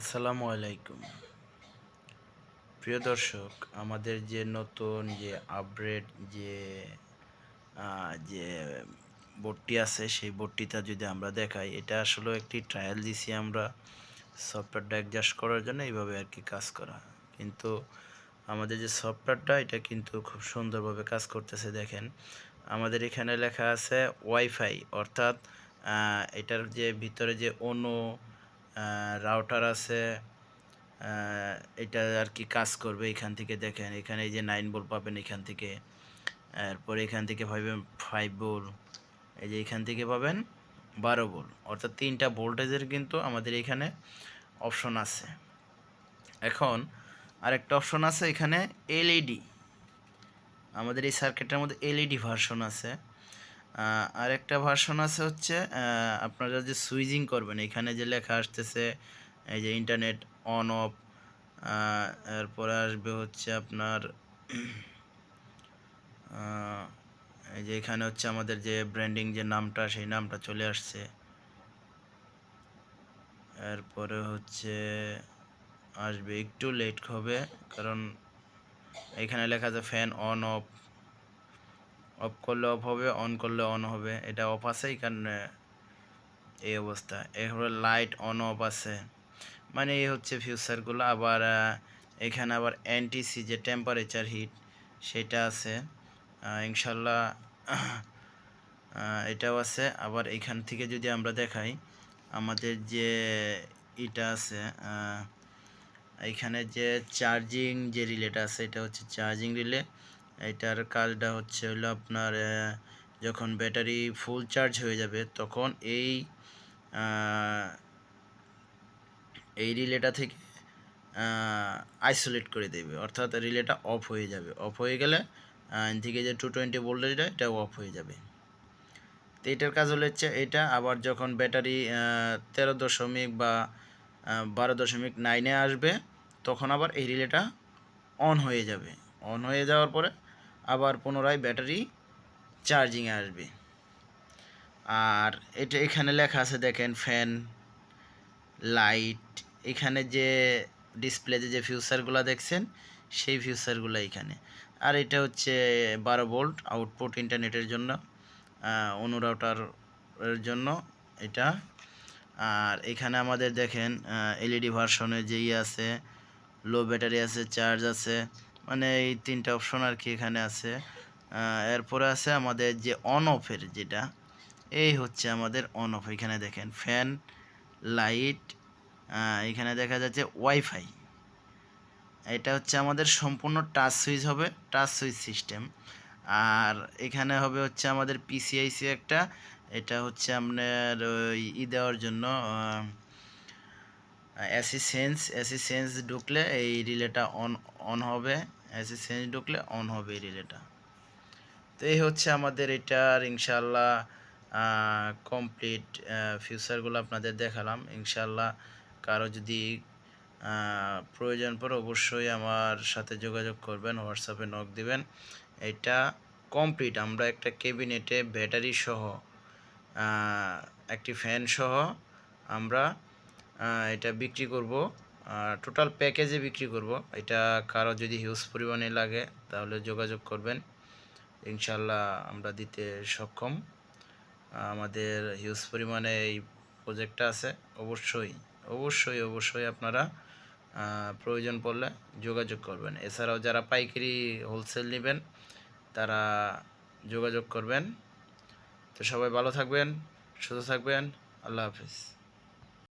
আসসালামু আলাইকুম প্রিয় দর্শক, আমাদের যে নতুন যে আপগ্রেড যে বোর্ডটি আছে সেই বোর্ডটিতে যদি আমরা দেখাই, এটা আসলে একটি ট্রায়াল দিছি আমরা সফটওয়্যারটা অ্যাডজাস্ট করার জন্য এইভাবে আর কি কাজ করা। কিন্তু আমাদের যে সফটওয়্যারটা এটা কিন্তু খুব সুন্দরভাবে কাজ করতেছে। দেখেন আমাদের এখানে লেখা আছে ওয়াইফাই, অর্থাৎ এটার যে ভিতরে যে অন্য রাউটার আছে এটা আর কি কাজ করবে। এখান থেকে দেখেন, এখানে এই যে 9 ভোল্ট পাবেন এখান থেকে, এরপরে এখান থেকে পাবেন 5 ভোল্ট, এই যে এখান থেকে পাবেন 12 ভোল্ট, অর্থাৎ 3টা ভোল্টেজের কিন্তু আমাদের এখানে অপশন আছে। এখন আরেকটা অপশন আছে এখানে এলইডি, আমাদের এই সার্কিটের মধ্যে এলইডি ভার্সন আছে। আরেকটা ভার্সন আছে হচ্ছে আপনারা যে সুইচিং করবেন, এখানে যে লেখা আসতেছে এই যে ইন্টারনেট অন অফ, এরপরে আসবে হচ্ছে আপনার এই যে এখানে হচ্ছে আমাদের যে ব্র্যান্ডিং যে নামটা সেই নামটা চলে আসছে। এরপরে হচ্ছে আসবে, একটু লেট হবে কারণ এখানে লেখা আছে ফ্যান অন অফ, অফ করলে অফ হবে, অন করলে অন হবে। এটা অফ আছে এই কারণে এই অবস্থা। এরপরে লাইট অন অফ আছে, মানে এই হচ্ছে ফিউচারগুলো। আবার এখানে আবার এনটিসি যে টেম্পারেচার হিট সেটা আছে ইনশাল্লাহ, এটাও আছে। আবার এখান থেকে যদি আমরা দেখাই, আমাদের যে এটা আছে এখানে যে চার্জিং যে রিলেটা আছে, এটা হচ্ছে চার্জিং রিলে। এটার কাজটা হচ্ছে হলো আপনার যখন ব্যাটারি ফুল চার্জ হয়ে যাবে তখন এই রিলেটা থেকে আইসোলেট করে দেবে, অর্থাৎ রিলেটা অফ হয়ে যাবে। অফ হয়ে গেলে থেকে যে 220 ভোল্টেজটা এটা অফ হয়ে যাবে। তো এটার কাজ হলো হচ্ছে এটা। আবার যখন ব্যাটারি 13 দশমিক বা 12.9-এ আসবে তখন আবার এই রিলেটা অন হয়ে যাবে। অন হয়ে যাওয়ার পরে আবার পুনরায় ব্যাটারি চার্জিংয়ে আসবে। আর এটা এখানে লেখা আছে দেখেন ফ্যান, লাইট, এখানে যে ডিসপ্লেতে যে ফিউচারগুলো দেখছেন সেই ফিউচারগুলো এখানে। আর এটা হচ্ছে 12 ভোল্ট আউটপুট ইন্টারনেটের জন্য, অনু রাউটারের জন্য এটা। আর এখানে আমাদের দেখেন এলইডি ভার্সনের যেই আছে, লো ব্যাটারি আছে, চার্জ আছে, মানে এই 3টা অপশন আর কি এখানে আছে। এরপরে আছে আমাদের যে অন অফের যেটা, এই হচ্ছে আমাদের অন অফ। এখানে দেখেন ফ্যান, লাইট, এখানে দেখা যাচ্ছে ওয়াইফাই। এটা হচ্ছে আমাদের সম্পূর্ণ টাচ সুইচ হবে, টাচ সুইচ সিস্টেম। আর এখানে হবে হচ্ছে আমাদের পিসিআইসি একটা, এটা হচ্ছে আপনার ওই দেওয়ার জন্য এসি সেন্স ঢুকলে এই রিলেটা অন অন হবে, এসি সেন্স ঢুকলে অন হবে এই রিলেটা। তো এই হচ্ছে আমাদের এটার ইনশাল্লাহ কমপ্লিট ফিউচারগুলো আপনাদের দেখালাম। ইনশাল্লাহ কারো যদি প্রয়োজন পড়ে অবশ্যই আমার সাথে যোগাযোগ করবেন, হোয়াটসঅ্যাপে নক দিবেন। এটা কমপ্লিট আমরা একটা ক্যাবিনেটে ব্যাটারি সহ একটি ফ্যান সহ আমরা এটা বিক্রি করব, টোটাল প্যাকেজে বিক্রি করব। এটা কারো যদি হিউজ পরিমাণে লাগে তাহলে যোগাযোগ করবেন, ইনশাল্লাহ আমরা দিতে সক্ষম। আমাদের হিউজ পরিমাণে এই প্রজেক্টটা আছে। অবশ্যই অবশ্যই অবশ্যই আপনারা প্রয়োজন পড়লে যোগাযোগ করবেন। এছাড়াও যারা পাইকারি হোলসেল নেবেন তারা যোগাযোগ করবেন। তো সবাই ভালো থাকবেন, সুস্থ থাকবেন। আল্লাহ হাফিজ।